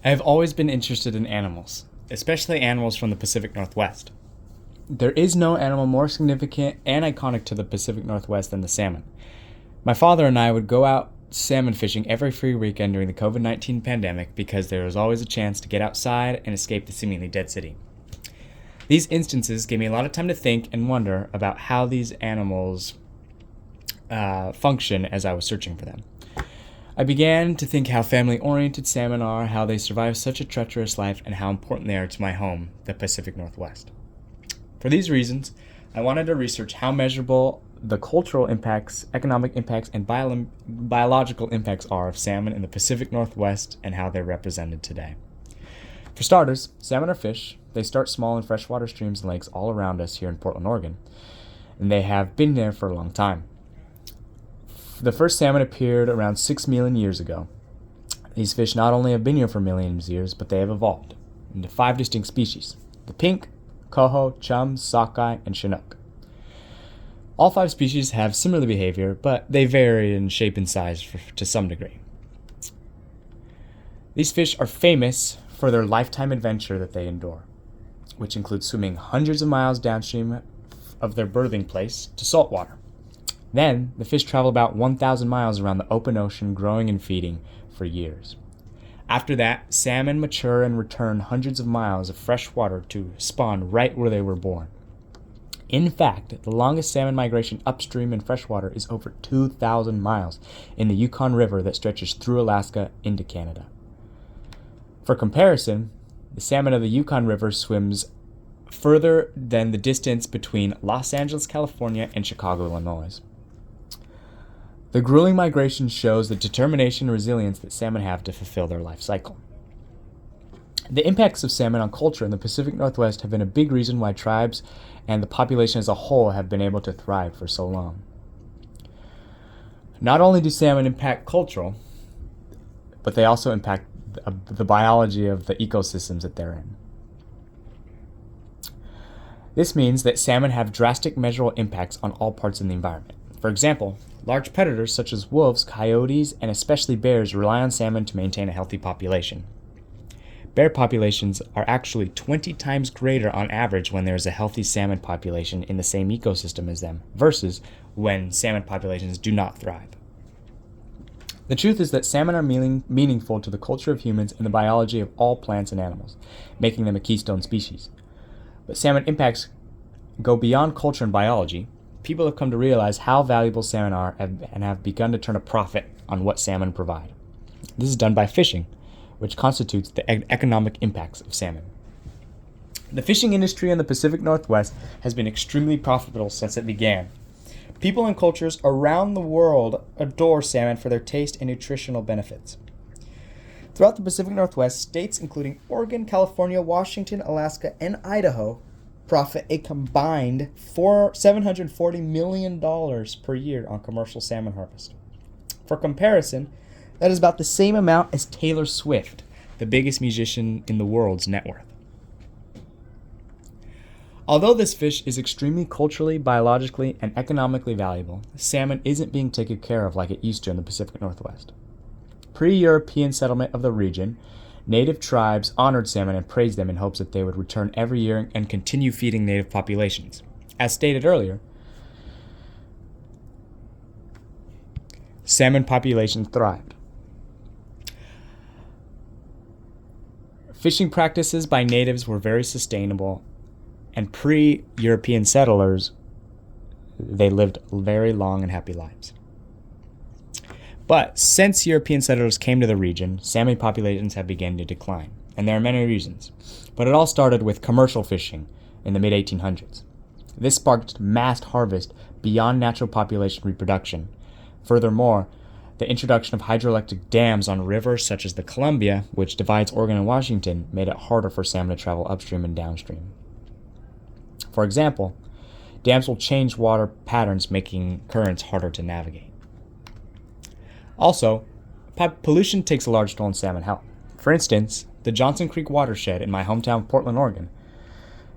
I have always been interested in animals, especially animals from the Pacific Northwest. There is no animal more significant and iconic to the Pacific Northwest than the salmon. My father and I would go out salmon fishing every free weekend during the COVID-19 pandemic because there was always a chance to get outside and escape the seemingly dead city. These instances gave me a lot of time to think and wonder about how these animals function as I was searching for them. I began to think how family-oriented salmon are, how they survive such a treacherous life, and how important they are to my home, the Pacific Northwest. For these reasons, I wanted to research how measurable the cultural impacts, economic impacts, and biological impacts are of salmon in the Pacific Northwest and how they're represented today. For starters, salmon are fish. They start small in freshwater streams and lakes all around us here in Portland, Oregon, and they have been there for a long time. The first salmon appeared around 6 million years ago. These fish not only have been here for millions of years, but they have evolved into 5 distinct species: the pink, coho, chum, sockeye, and chinook. All 5 species have similar behavior, but they vary in shape and size to some degree. These fish are famous for their lifetime adventure that they endure, which includes swimming hundreds of miles downstream of their birthing place to saltwater. Then, the fish travel about 1,000 miles around the open ocean, growing and feeding for years. After that, salmon mature and return hundreds of miles of fresh water to spawn right where they were born. In fact, the longest salmon migration upstream in freshwater is over 2,000 miles in the Yukon River that stretches through Alaska into Canada. For comparison, the salmon of the Yukon River swims further than the distance between Los Angeles, California, and Chicago, Illinois. The grueling migration shows the determination and resilience that salmon have to fulfill their life cycle. The impacts of salmon on culture in the Pacific Northwest have been a big reason why tribes and the population as a whole have been able to thrive for so long. Not only do salmon impact cultural, but they also impact the biology of the ecosystems that they're in. This means that salmon have drastic measurable impacts on all parts of the environment. For example, large predators such as wolves, coyotes, and especially bears rely on salmon to maintain a healthy population. Bear populations are actually 20 times greater on average when there is a healthy salmon population in the same ecosystem as them, versus when salmon populations do not thrive. The truth is that salmon are meaningful to the culture of humans and the biology of all plants and animals, making them a keystone species. But salmon impacts go beyond culture and biology. People have come to realize how valuable salmon are and have begun to turn a profit on what salmon provide. This is done by fishing, which constitutes the economic impacts of salmon. The fishing industry in the Pacific Northwest has been extremely profitable since it began. People and cultures around the world adore salmon for their taste and nutritional benefits. Throughout the Pacific Northwest, states including Oregon, California, Washington, Alaska, and Idaho profit a combined $740 million per year on commercial salmon harvest. For comparison, that is about the same amount as Taylor Swift, the biggest musician in the world's net worth. Although this fish is extremely culturally, biologically, and economically valuable, salmon isn't being taken care of like it used to in the Pacific Northwest. Pre-European settlement of the region, native tribes honored salmon and praised them in hopes that they would return every year and continue feeding native populations. As stated earlier, salmon populations thrived. Fishing practices by natives were very sustainable, and pre-European settlers, they lived very long and happy lives. But since European settlers came to the region, salmon populations have begun to decline, and there are many reasons. But it all started with commercial fishing in the mid-1800s. This sparked mass harvest beyond natural population reproduction. Furthermore, the introduction of hydroelectric dams on rivers such as the Columbia, which divides Oregon and Washington, made it harder for salmon to travel upstream and downstream. For example, dams will change water patterns, making currents harder to navigate. Also, pollution takes a large toll on salmon health. For instance, the Johnson Creek watershed in my hometown of Portland, Oregon.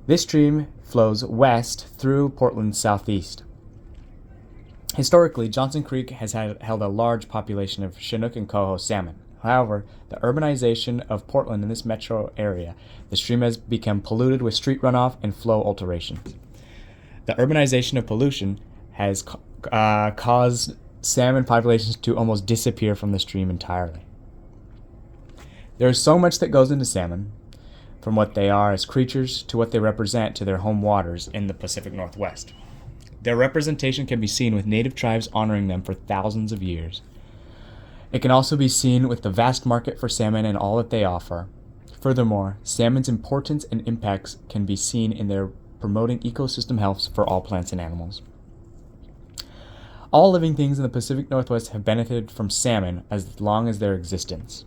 This stream flows west through Portland's southeast. Historically, Johnson Creek has held a large population of Chinook and coho salmon. However, the urbanization of Portland in this metro area, the stream has become polluted with street runoff and flow alterations. The urbanization of pollution has caused salmon populations to almost disappear from the stream entirely. There is so much that goes into salmon, from what they are as creatures to what they represent to their home waters in the Pacific Northwest. Their representation can be seen with native tribes honoring them for thousands of years. It can also be seen with the vast market for salmon and all that they offer. Furthermore, salmon's importance and impacts can be seen in their promoting ecosystem health for all plants and animals. All living things in the Pacific Northwest have benefited from salmon as long as their existence.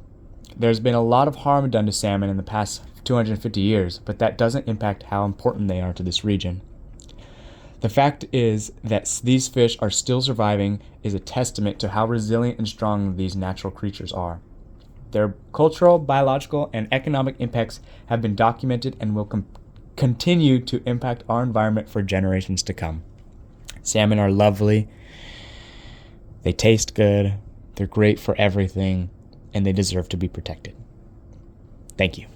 There's been a lot of harm done to salmon in the past 250 years, but that doesn't impact how important they are to this region. The fact is that these fish are still surviving is a testament to how resilient and strong these natural creatures are. Their cultural, biological, and economic impacts have been documented and will continue to impact our environment for generations to come. Salmon are lovely, they taste good, they're great for everything, and they deserve to be protected. Thank you.